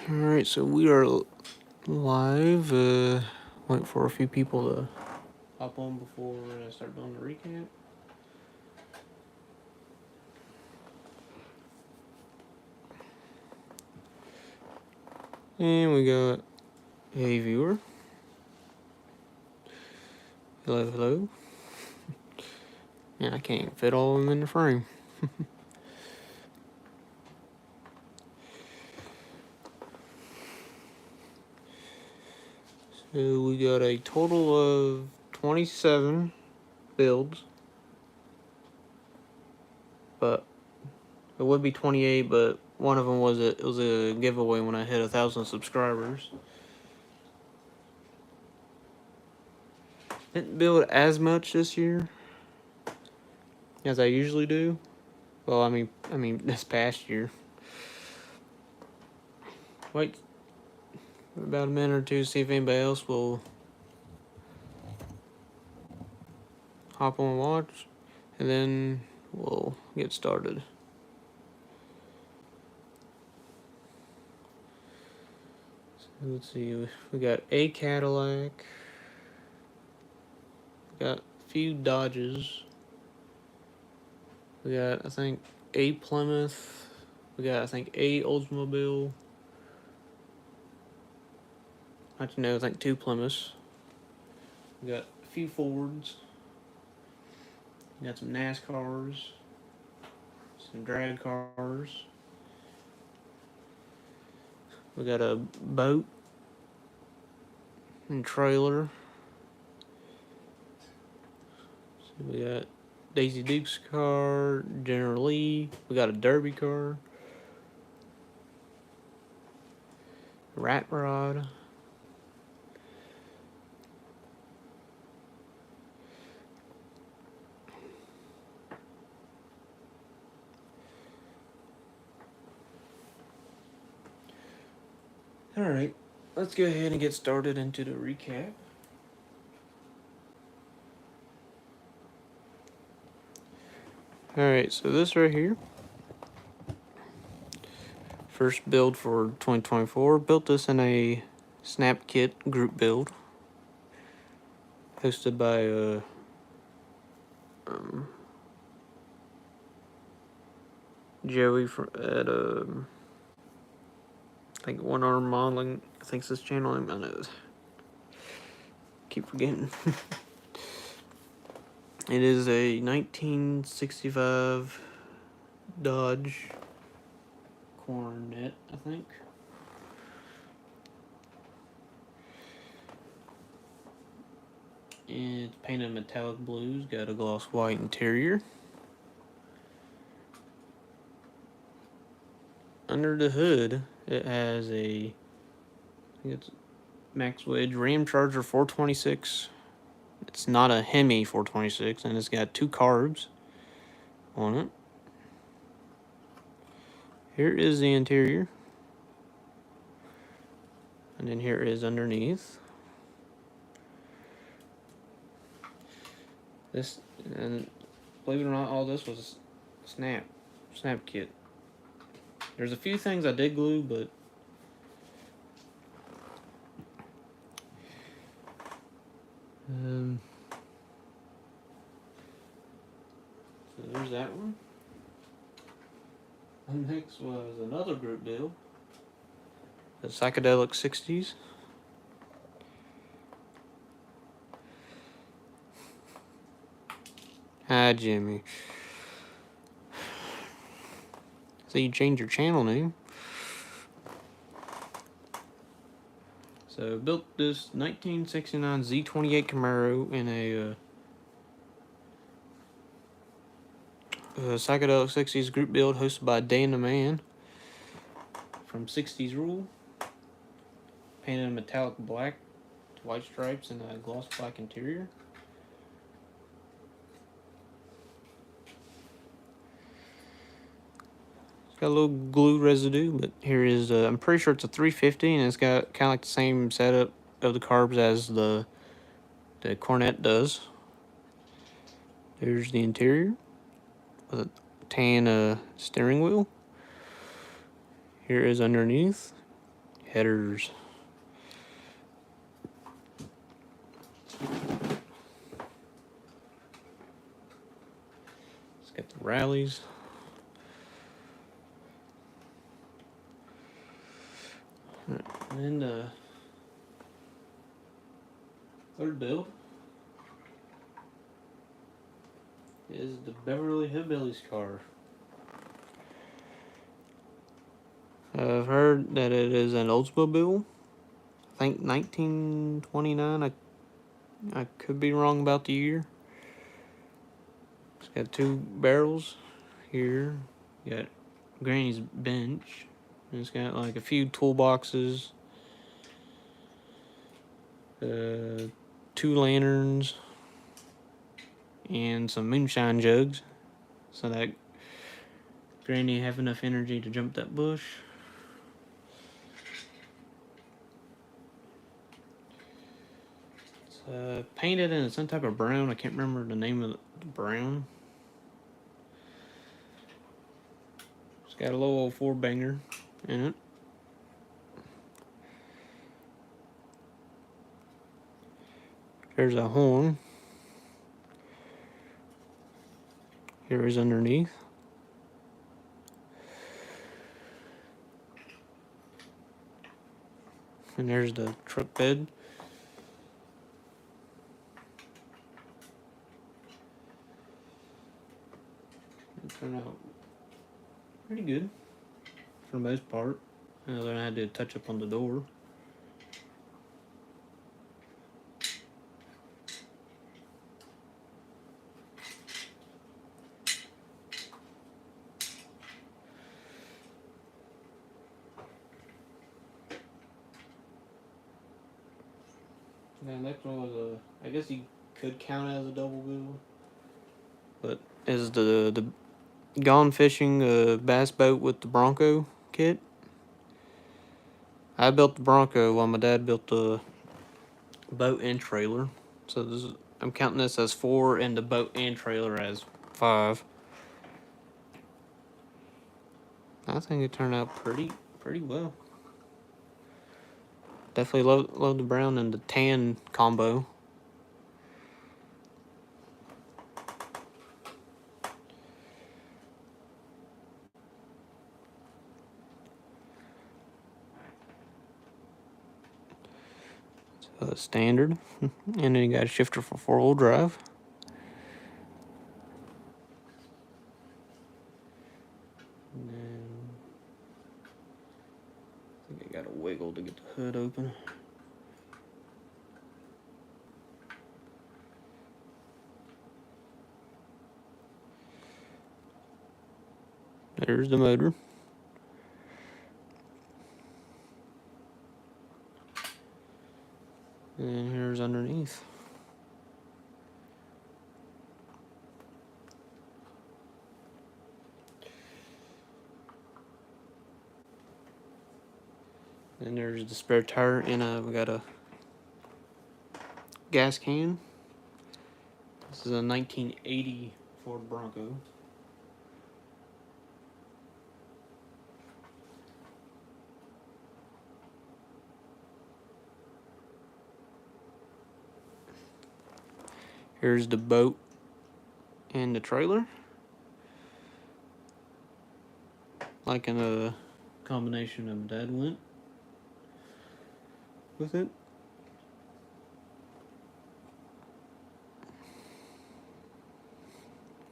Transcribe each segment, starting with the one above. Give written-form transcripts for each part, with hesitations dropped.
Alright, so we are live. Wait for a few people to hop on before I start doing the recap. And we got a viewer. Hello, hello. Yeah, I can't fit all of them in the frame. So we got a total of 27 builds. But it would be 28, but one of them was a giveaway when I hit 1,000 subscribers. Didn't build as much this year as I usually do. Well, I mean this past year. Wait about a minute or two, see if anybody else will hop on and watch, and then we'll get started. So let's see, we got a Cadillac, we got a few Dodges, we got, I think, a Plymouth, we got, I think, a Oldsmobile, actually no, I think 2 Plymouths, we got a few Fords, we got some NASCARs, some drag cars, we got a boat and trailer. So we got Daisy Duke's car, General Lee, we got a Derby car, Rat Rod, alright, let's go ahead and get started into the recap. Alright, so this right here, first build for 2024, built this in a Snap Kit group build, hosted by Joey at I think One Arm Modeling, I think's his channel name, I know, keep forgetting. It is a 1965 Dodge Coronet, I think. It's painted metallic blues, got a gloss white interior. Under the hood, it has I think it's Max Wedge Ram Charger 426. It's not a Hemi 426, and it's got 2 carbs on it. Here is the interior. And then here is underneath. This, and believe it or not, all this was Snap Kit. There's a few things I did glue, but so there's that one. And next was another group build, the Psychedelic 60s. Hi, Jimmy. So you changed your channel name. So built this 1969 Z28 Camaro in a Psychedelic 60s group build hosted by Dan the Man from 60s Rule. Painted in metallic black to white stripes and a gloss black interior. It's got a little glue residue, but here is, I'm pretty sure it's a 350, and it's got kind of like the same setup of the carbs as the Coronet does. There's the interior with a tan steering wheel. Here is underneath. headers. Let's get the rallies. And then the third build is the Beverly Hillbillies car. I've heard that it is an Oldsmobile. I think 1929. I could be wrong about the year. It's got 2 barrels here. You got Granny's bench. And it's got like a few toolboxes. 2 lanterns. And some moonshine jugs. So that Granny have enough energy to jump that bush. It's painted in some type of brown. I can't remember the name of the brown. It's got a little old 4-banger in it. There's a horn. Here is underneath. And there's the truck bed. It turned out pretty good for the most part. Other than I had to touch up on the door. And next one was I guess you could count it as a double build, but is the Gone Fishing bass boat with the Bronco kit. I built the Bronco while my dad built the boat and trailer. So I'm counting this as 4 and the boat and trailer as 5. I think it turned out pretty well. Definitely love the brown and the tan combo. So standard, and then you got a shifter for 4-wheel drive. And then I think I got to wiggle to get the hood open. There's the motor. And here's underneath. And there's the spare tire, and we got a gas can. This is a 1980 Ford Bronco. Here's the boat and the trailer. Like in a combination of Dad went with it.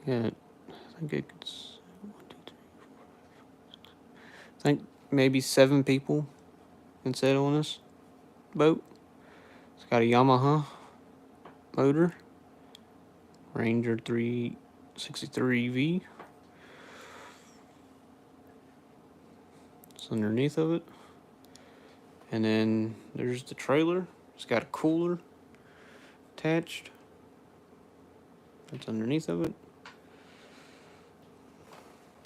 Yeah, I think it's 1, 2, 3, 4, 5, 6. I think maybe 7 people can sit on this boat. It's got a Yamaha motor, Ranger 363V. It's underneath of it. And then there's the trailer. It's got a cooler attached. That's underneath of it.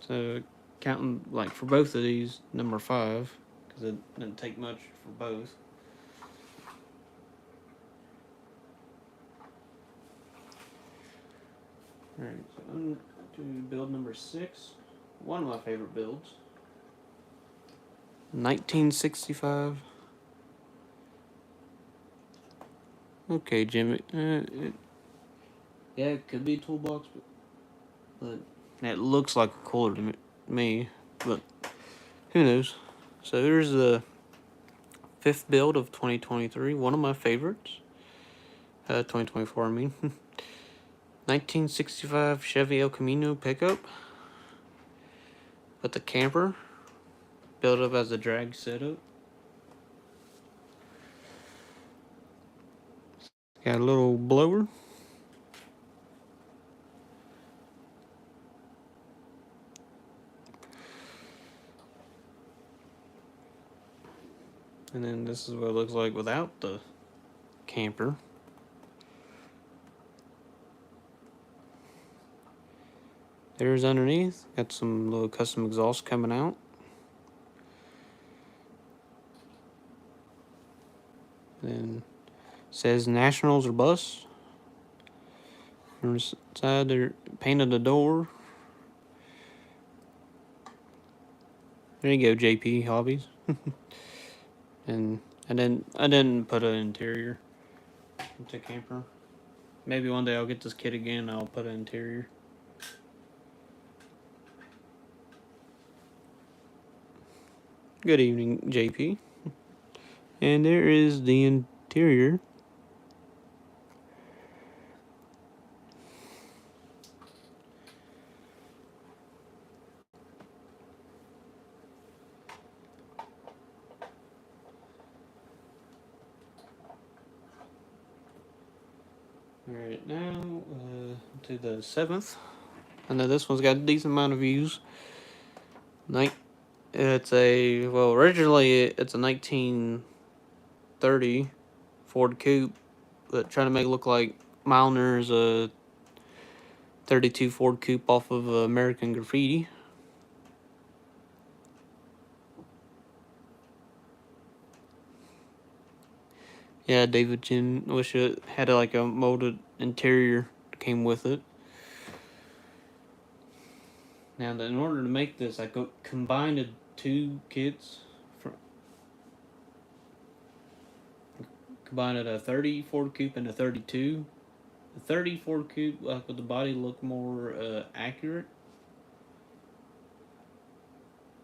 So counting like for both of these, number 5, because it didn't take much for both. Alright, so on to build number 6. One of my favorite builds. 1965 Okay, Jimmy. Yeah, it could be a toolbox, but it looks like a cooler to me. But who knows? So here's the fifth build of 2023. One of my favorites. 2024, I mean. 1965 Chevy El Camino pickup with the camper built up as a drag setup. Got a little blower. And then this is what it looks like without the camper. There's underneath. Got some little custom exhaust coming out. Then says Nationals or bust. Inside there, painted the door. There you go, JP Hobbies. And I didn't put an interior into camper. Maybe one day I'll get this kit again. I'll put an interior. Good evening, JP. And there is the interior. Alright, now to the seventh. I know this one's got a decent amount of views. It's a, well, originally it's a 1930 Ford Coupe, but trying to make it look like Milner's a 32 Ford Coupe off of American Graffiti. Yeah, David Chin. Wish it had like a molded interior came with it. Now, in order to make this, I combined the two kits. Combined a 30 Ford Coupe and a 32. The 30 Ford Coupe, like with the body, look more accurate.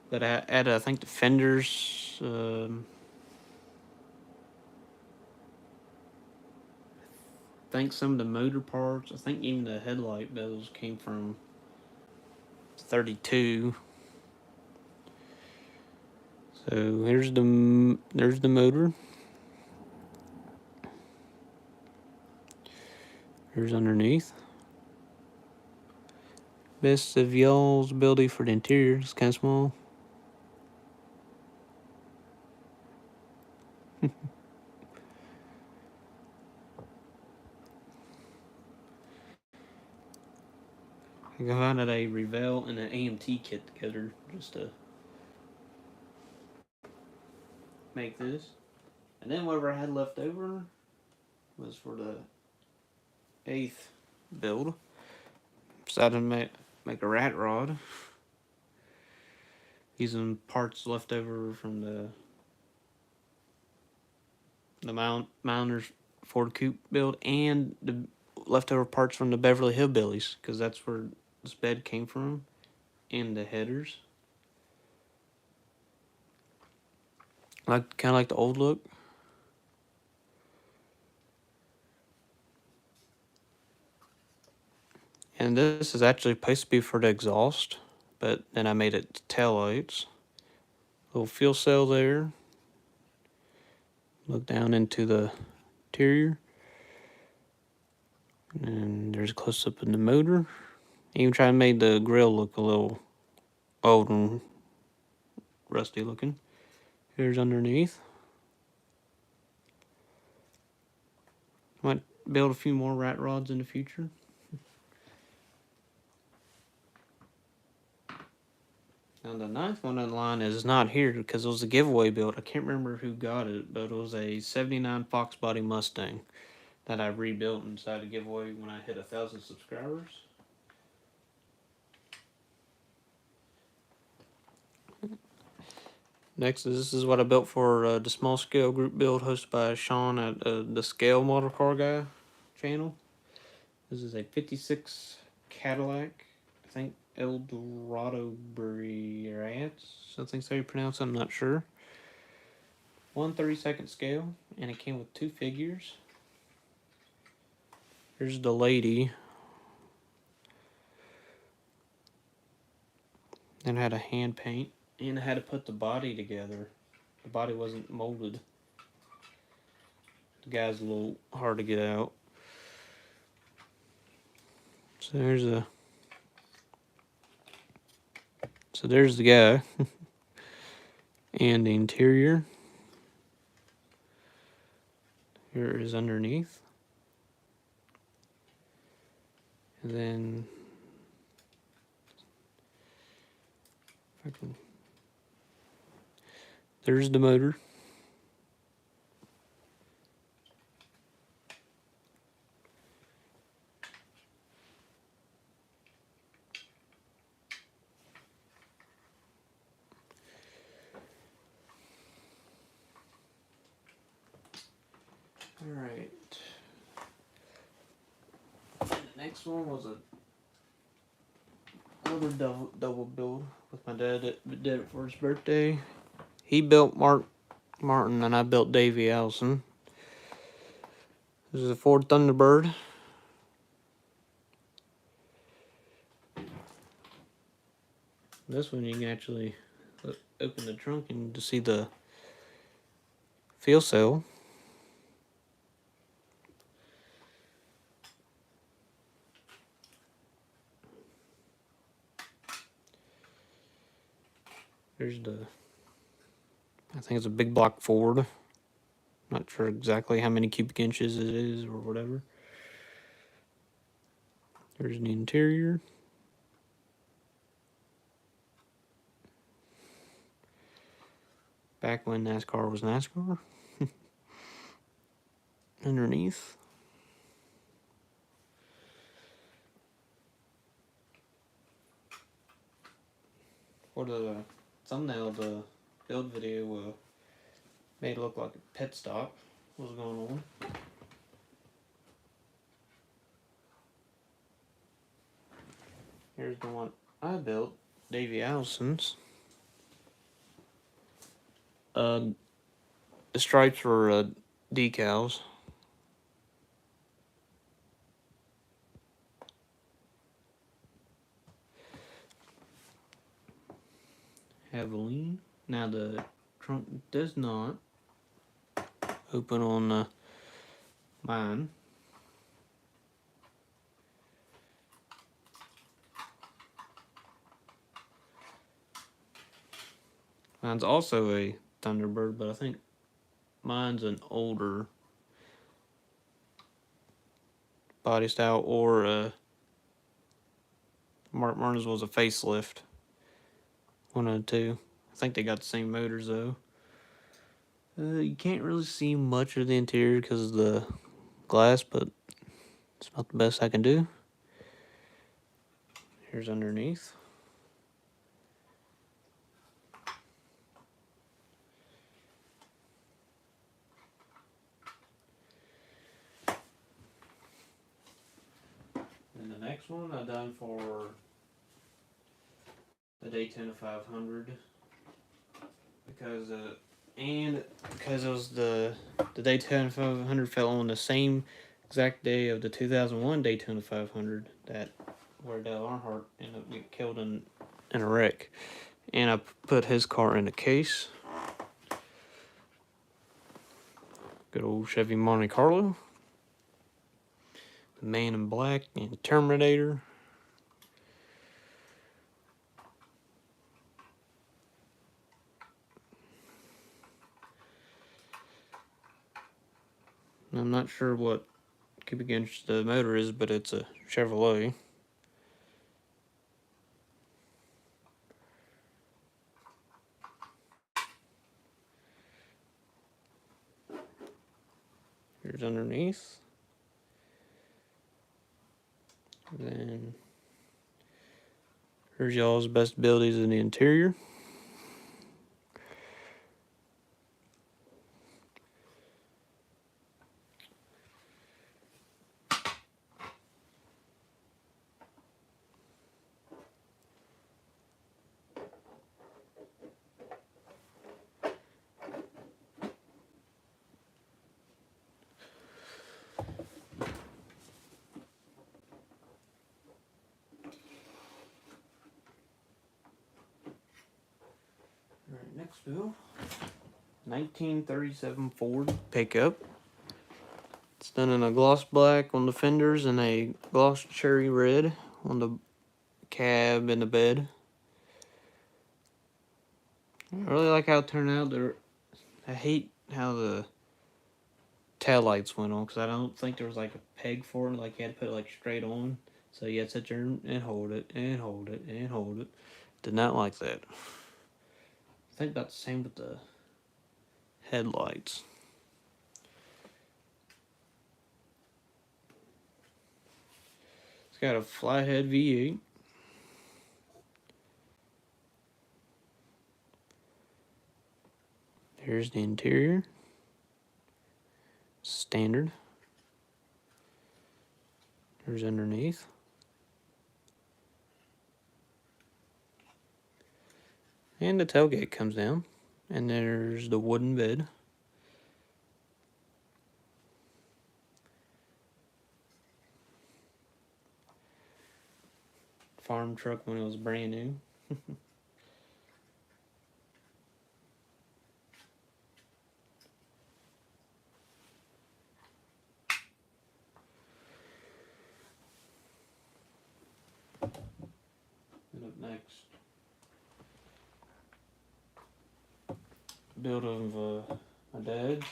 But I added, I think, the fenders. I think some of the motor parts. I think even the headlight bezels came from 32. So there's the motor. Here's underneath. Best of y'all's ability for the interior. It's kind of small. I combined a Revell and an AMT kit together just to make this. And then whatever I had left over was for the 8th build. Decided to make a rat rod using parts left over from the Milner's Ford Coupe build and the leftover parts from the Beverly Hillbillies, because that's where this bed came from, and the headers. Kind of like the old look. And this is actually supposed to be for the exhaust, but then I made it tail lights. Little fuel cell there. Look down into the interior. And there's a close up in the motor. Even try to make the grill look a little old and rusty looking. Here's underneath. Might build a few more rat rods in the future. Now the 9th one in line is not here because it was a giveaway build. I can't remember who got it, but it was a 79 Fox Body Mustang that I rebuilt and decided to give away when I hit 1,000 subscribers. Next, this is what I built for the small scale group build hosted by Sean at the Scale Motor Car Guy channel. This is a 56 Cadillac, I think Eldorado Brats, I think that's how you pronounce it, I'm not sure. 1/32 scale, and it came with 2 figures. Here's the lady. And I had a hand paint, and I had to put the body together. The body wasn't molded. The guy's a little hard to get out. So there's the guy. And the interior. Here is underneath. And then there's the motor. Alright. Next one was another double build with my dad that did it for his birthday. He built Mark Martin and I built Davey Allison. This is a Ford Thunderbird. This one you can actually open the trunk and to see the fuel cell. There's I think it's a big block Ford. Not sure exactly how many cubic inches it is or whatever. There's the interior. Back when NASCAR was NASCAR. Underneath. For the thumbnail, the build video made it look like a pit stop. What was going on? Here's the one I built, Davey Allison's. The stripes were decals. Aveline. Now the trunk does not open on mine. Mine's also a Thunderbird, but I think mine's an older body style, or Mark Martin's was a facelift. One of the two. I think they got the same motors though. You can't really see much of the interior because of the glass, but it's about the best I can do. Here's underneath. And the next one I done for the Daytona 500 because it was the Daytona 500 fell on the same exact day of the 2001 Daytona 500 that where Dale Earnhardt ended up getting killed in a wreck, and I put his car in a case. Good old Chevy Monte Carlo. The Man in Black and Terminator. I'm not sure what cubic inch the motor is, but it's a Chevrolet. Here's underneath. And then here's y'all's best abilities in the interior. Next bill, 1937 Ford pickup. It's done in a gloss black on the fenders and a gloss cherry red on the cab and the bed. I really like how it turned out. I hate how the tail lights went on because I don't think there was like a peg for it. Like you had to put it like straight on. So you had to sit there and hold it and hold it and hold it. Did not like that. I think about the same with the headlights. It's got a flathead V8. Here's the interior. Standard. There's underneath. And the tailgate comes down. And there's the wooden bed. Farm truck when it was brand new. And up next, build of my dad's.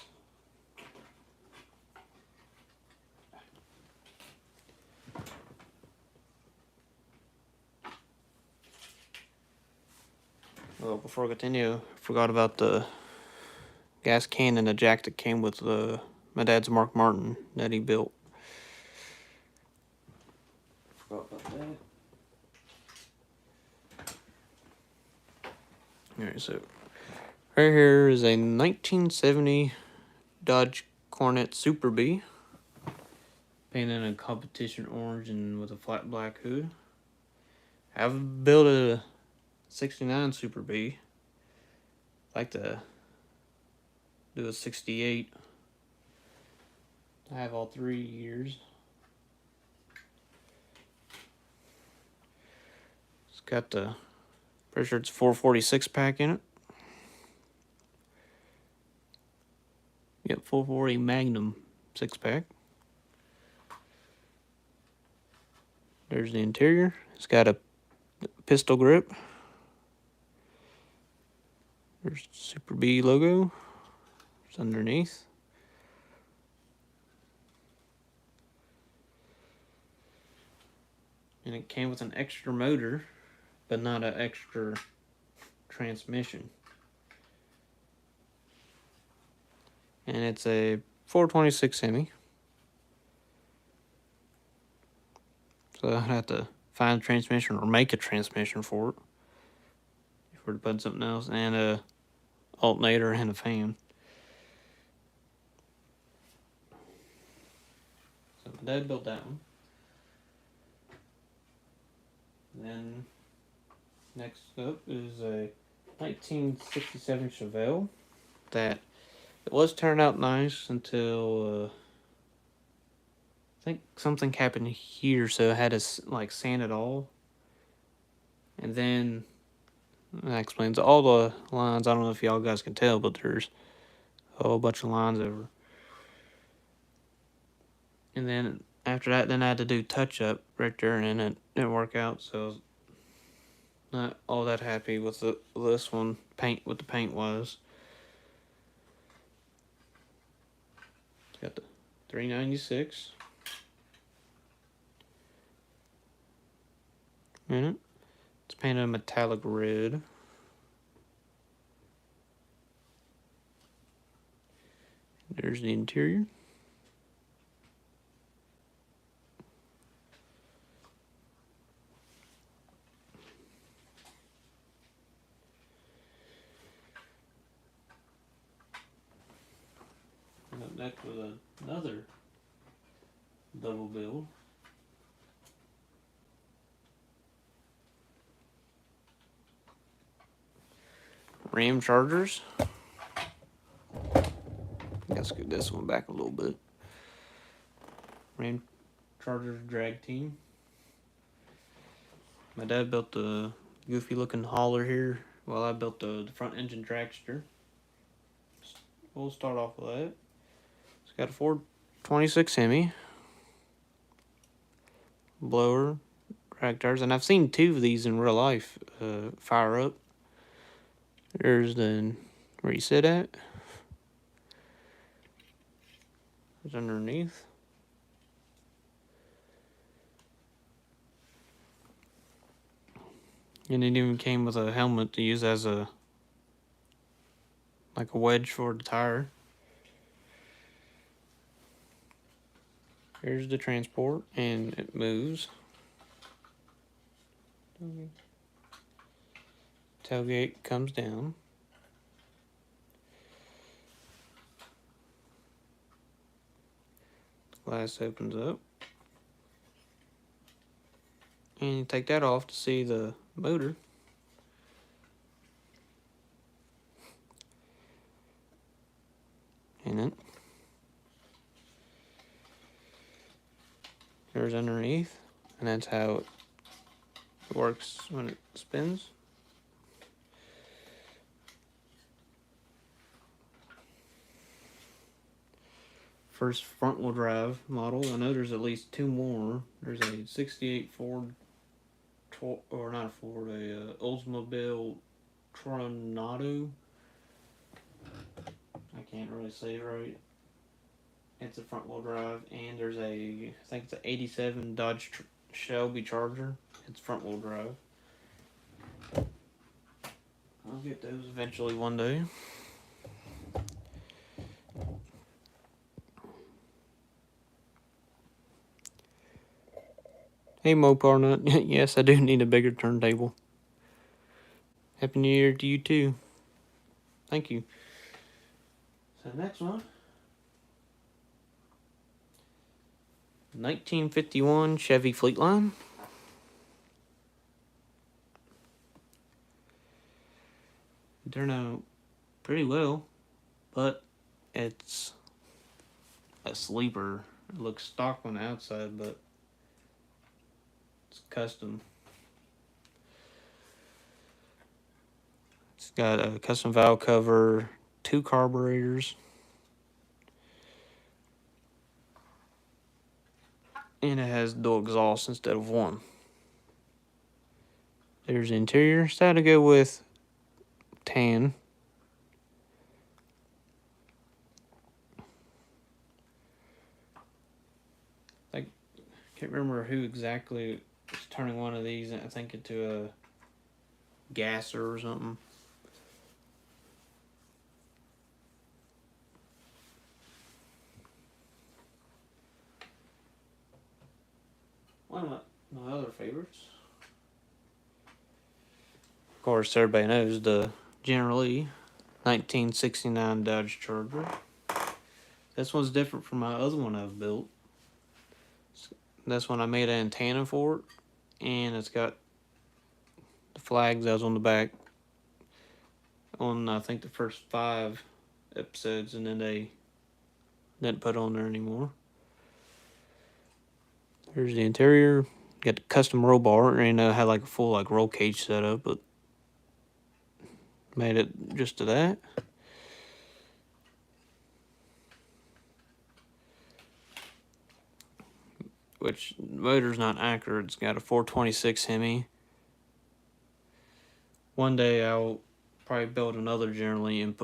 Well, before I continue, I forgot about the gas can and the jack that came with my dad's Mark Martin that he built. Forgot about that. Alright, so right here is a 1970 Dodge Coronet Super B. Painted in a competition orange and with a flat black hood. I've built a 69 Super B. I'd like to do a 68. I have all 3 years. It's got the, pretty sure it's 446 pack in it. Yep, 440 Magnum 6-pack. There's the interior. It's got a pistol grip. There's the Super B logo. It's underneath. And it came with an extra motor, but not an extra transmission. And it's a 426 Hemi. So I'd have to find a transmission or make a transmission for it. If we're to put something else, and a alternator and a fan. So my dad built that one. And then next up is a 1967 Chevelle that it was turned out nice until I think something happened here, so I had to like sand it all. And then that explains all the lines. I don't know if y'all guys can tell, but there's a whole bunch of lines over. And then after that, then I had to do touch up right there, and it didn't work out. So I was not all that happy with this one. What the paint was. It's got the 396 in it. It's painted a metallic red. There's the interior. And up next with another double build. Ram Chargers. Let's get this one back a little bit. Ram Chargers drag team. My dad built the goofy looking hauler here Well, I built the front engine dragster. We'll start off with that. It's got a 426 Hemi, blower, drag tires, and I've seen two of these in real life fire up. There's the where you sit at. It's underneath. And it even came with a helmet to use as a wedge for the tire. Here's the transport, and it moves. Tailgate comes down. Glass opens up. And you take that off to see the motor. In it. There's underneath, and that's how it works when it spins. First front wheel drive model. I know there's at least two more. There's a 68 Ford, or not a Ford, a Oldsmobile Tornado. I can't really say it right. It's a front wheel drive, and there's I think it's an 87 Dodge Shelby Charger. It's front wheel drive. I'll get those eventually one day. Hey Mopar Nut, yes, I do need a bigger turntable. Happy New Year to you too. Thank you. So next one. 1951 Chevy Fleetline. It turned out pretty well, but it's a sleeper. It looks stock on the outside, but it's custom. It's got a custom valve cover, 2 carburetors, and it has dual exhaust instead of one. There's the interior. Decided to go with tan. I can't remember who exactly was turning one of these, I think, into a gasser or something. One of my other favorites. Of course, everybody knows the General Lee 1969 Dodge Charger. This one's different from my other one I've built. This one I made an antenna for it, and it's got the flags that was on the back on, I think, the first 5 episodes, and then they didn't put on there anymore. Here's the interior. Got the custom roll bar, and I had like a full roll cage setup, but made it just to that. Which motor's not accurate. It's got a 426 Hemi. One day I'll probably build another generally and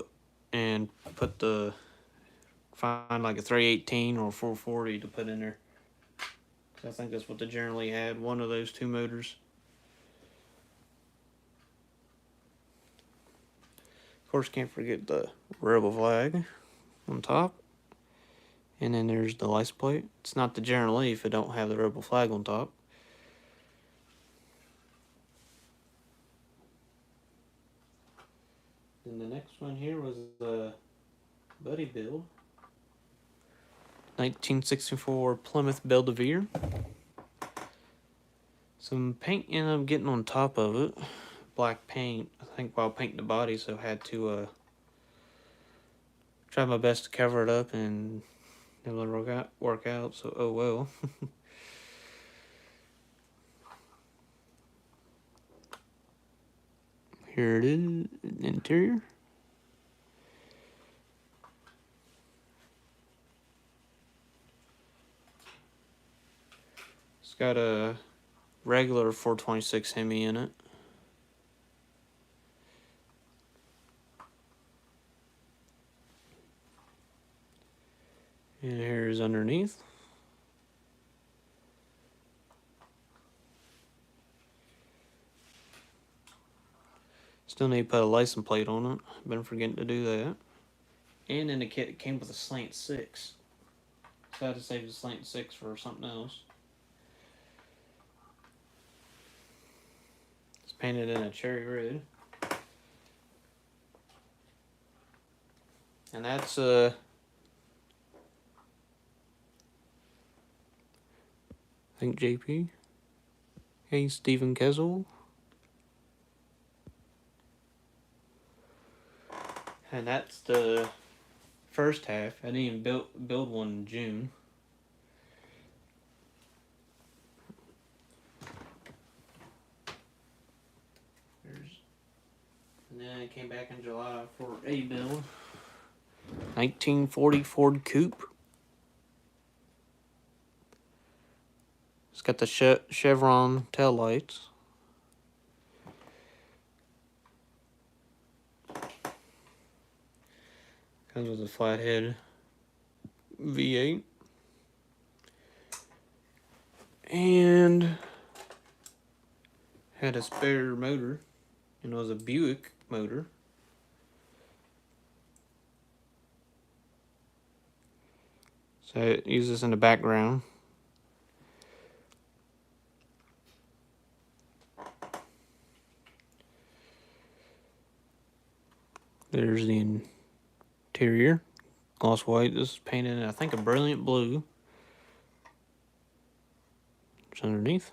put the find like a 318 or 440 to put in there. I think that's what the generally had, one of those 2 motors. Of course, can't forget the rebel flag on top. And then there's the license plate. It's not the General Lee if it don't have the rebel flag on top. Then the next one here was the Buddy build. 1964 Plymouth Belvedere. Some paint ended up getting on top of it. Black paint, I think, while painting the body, so I had to try my best to cover it up, and it didn't work out, so oh well. Here it is, interior. It's got a regular 426 Hemi in it. And here's underneath. Still need to put a license plate on it. Been forgetting to do that. And in the kit, it came with a slant 6. So I had to save the slant 6 for something else. It's painted in a cherry red. And that's I think JP. Hey, Stephen Kessel. And that's the first half. I didn't even build one in June. And then I came back in July for a build. 1940 Ford Coupe. It's got the Chevron tail lights. Comes with a flathead V8. And had a spare motor. And it was a Buick motor. So I use this in the background. There's the interior. Gloss white. This is painted in, I think, a brilliant blue. It's underneath.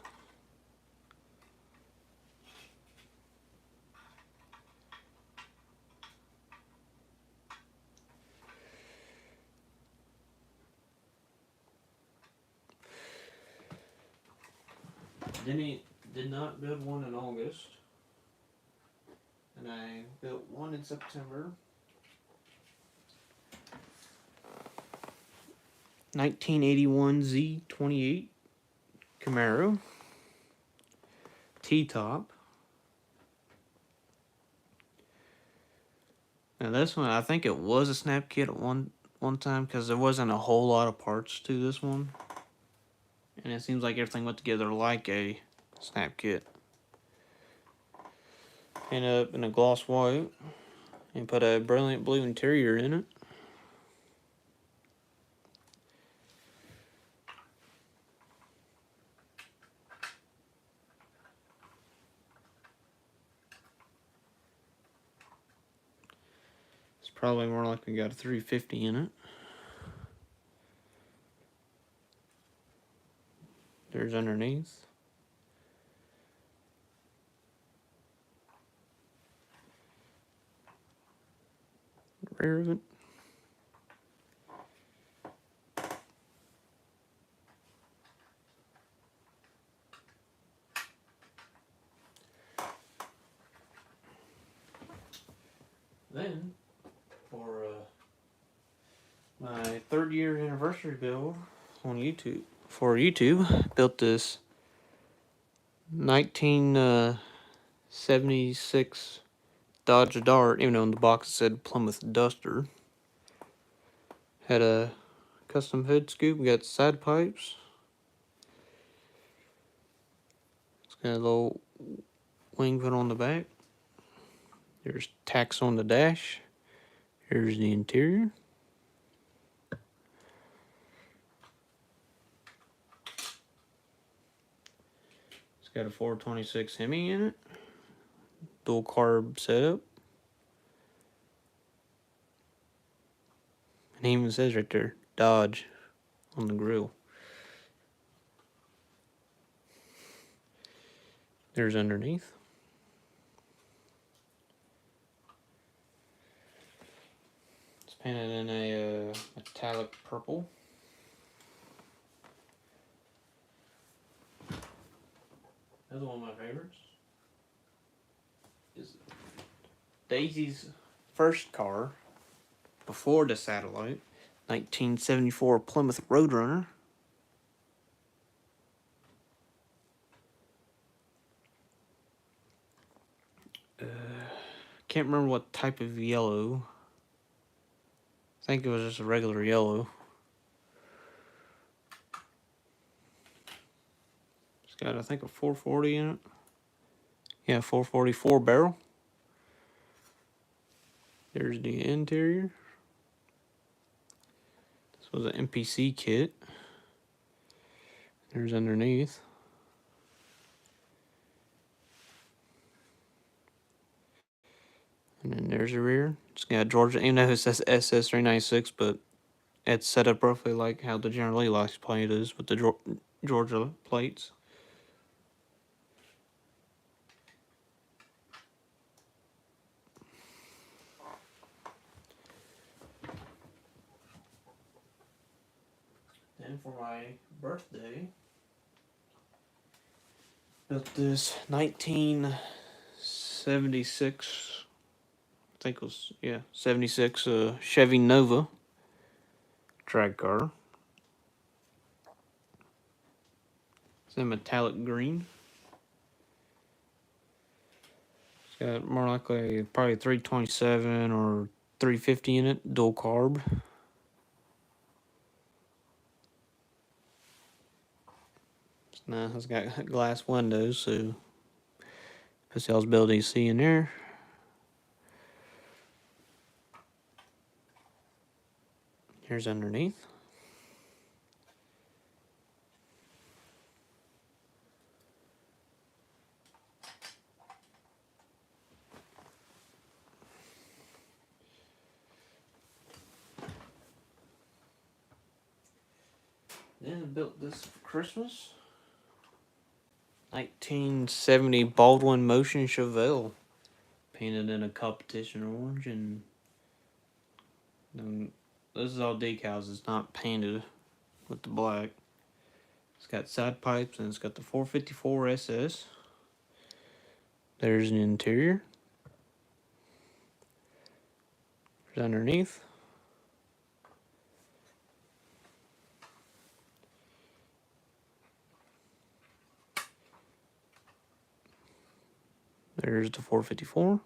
Did not build one in August. And I built one in September. 1981 Z28 Camaro. T-top. Now this one, I think it was a snap kit at one time because there wasn't a whole lot of parts to this one. And it seems like everything went together like a snap kit. Painted up in a gloss white and put a brilliant blue interior in it. It's probably more likely got a 350 in it. There's underneath. Rear of it. Then, for my 3rd year anniversary build on YouTube, built this 1976 Dodge Dart, even though in the box it said Plymouth Duster. Had a custom hood scoop, got side pipes. It's got a little wing put on the back. There's tacks on the dash. Here's the interior. It's got a 426 Hemi in it. Dual carb setup. And it even says right there, Dodge on the grill. There's underneath. It's painted in a metallic purple. Another one of my favorites is Daisy's first car before the satellite, 1974 Plymouth Roadrunner. Can't remember what type of yellow. I think it was just a regular yellow. It's got, I think, a 440 in it. Yeah, 444 barrel. There's the interior. This was an MPC kit. There's underneath. And then there's the rear. It's got Georgia, even though it says SS396, but it's set up roughly like how the General Lee license plate is with the Georgia plates. Then for my birthday, built this 1976, I think it was, yeah, 76 Chevy Nova drag car. It's in metallic green. It's got more likely probably 327 or 350 in it, dual carb. Now it's got glass windows, so puts y'all's ability to see in there. Here's underneath. Then I built this for Christmas. 1970 Baldwin Motion Chevelle. Painted in a competition orange, and this is all decals. It's not painted with the black. It's got side pipes, and it's got the 454 SS. There's an interior. There's underneath. There's the 454.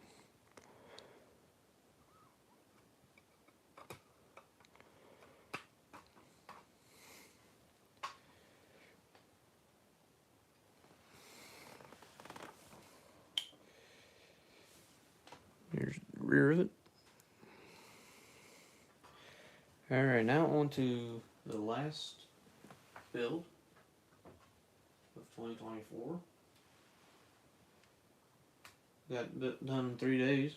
Here's the rear of it. Alright, now on to the last build of 2024. Got done in 3 days.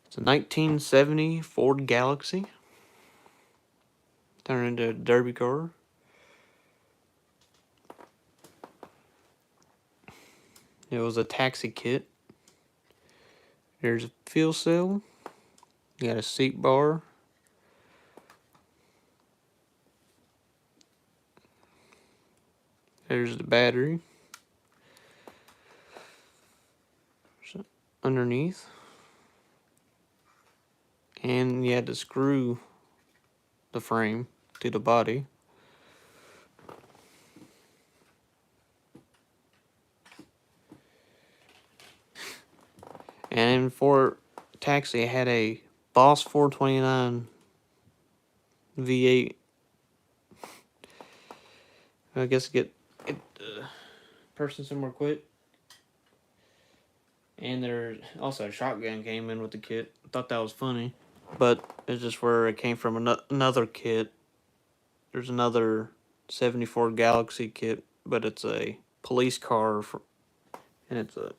It's a 1970 Ford Galaxy. Turned into a derby car. It was a taxi kit. There's a fuel cell. You got a seat bar. There's the battery. Underneath. And you had to screw the frame to the body. And for taxi, it had a Boss 429 V8. I guess get person somewhere quit. And there also a shotgun came in with the kit. I thought that was funny, but it's just where it came from another kit. There's another 74 Galaxy kit, but it's a police car, and it's a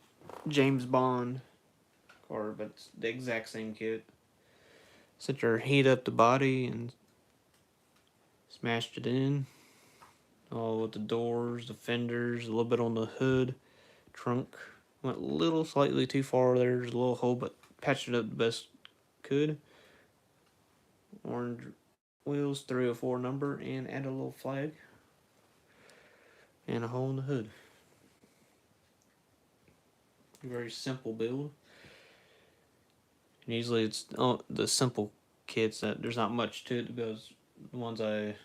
James Bond car, but it's the exact same kit. Set your heat up the body and smashed it in. All with the doors, the fenders, a little bit on the hood, trunk. Went a little slightly too far. There's a little hole, but patched it up the best could. Orange wheels, 304 number, and add a little flag. And a hole in the hood. Very simple build. And usually it's the simple kits that there's not much to it, because the ones I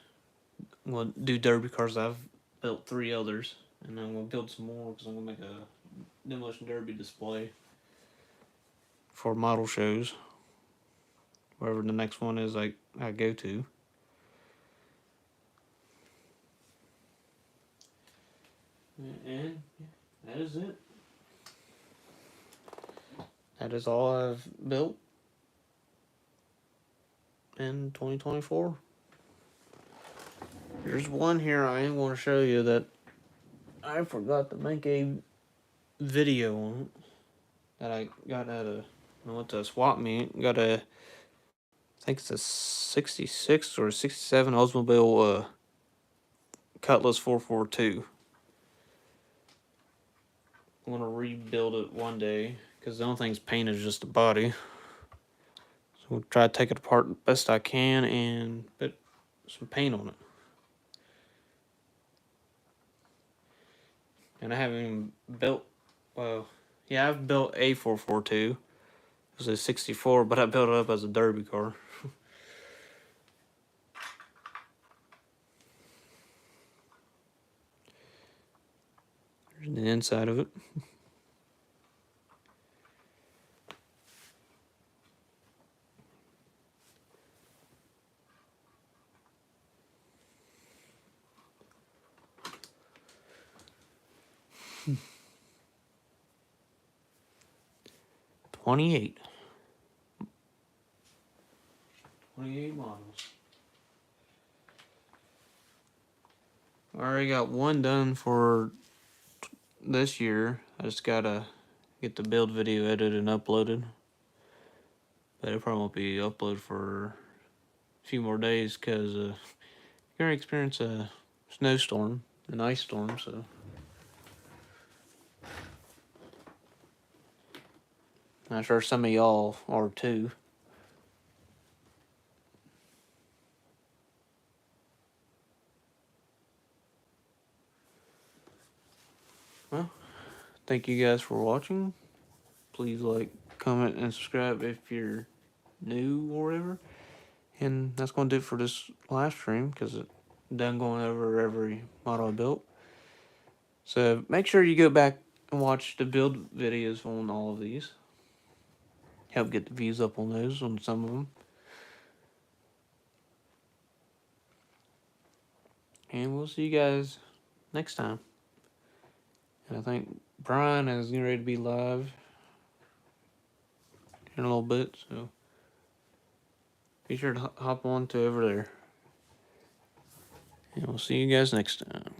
want to do derby cars, I've built 3 others, and I'm gonna build some more because I'm gonna make a demolition derby display for model shows, wherever the next one is I go to. And that is it. That is all I've built in 2024. There's one here I am going to show you that I forgot to make a video on it, that I got at I went to a swap meet. Got I think it's a 66 or 67 Oldsmobile Cutlass 442. I'm going to rebuild it one day, because the only thing's painted is just the body. So we'll try to take it apart the best I can and put some paint on it. And I haven't even built, well, yeah, I've built a 442. It was a 64, but I built it up as a derby car. There's the inside of it. Hmm. 28 models. I already got one done for this year. I just gotta get the build video edited and uploaded. But it probably won't be uploaded for a few more days, because you're gonna experience a snowstorm, an ice storm, so. I'm sure some of y'all are too. Well, thank you guys for watching. Please like, comment, and subscribe if you're new or whatever. And that's going to do it for this live stream, because I'm done going over every model I built. So make sure you go back and watch the build videos on all of these. Help get the views up on those, on some of them. And we'll see you guys next time. And I think Brian is getting ready to be live in a little bit, so be sure to hop on to over there. And we'll see you guys next time.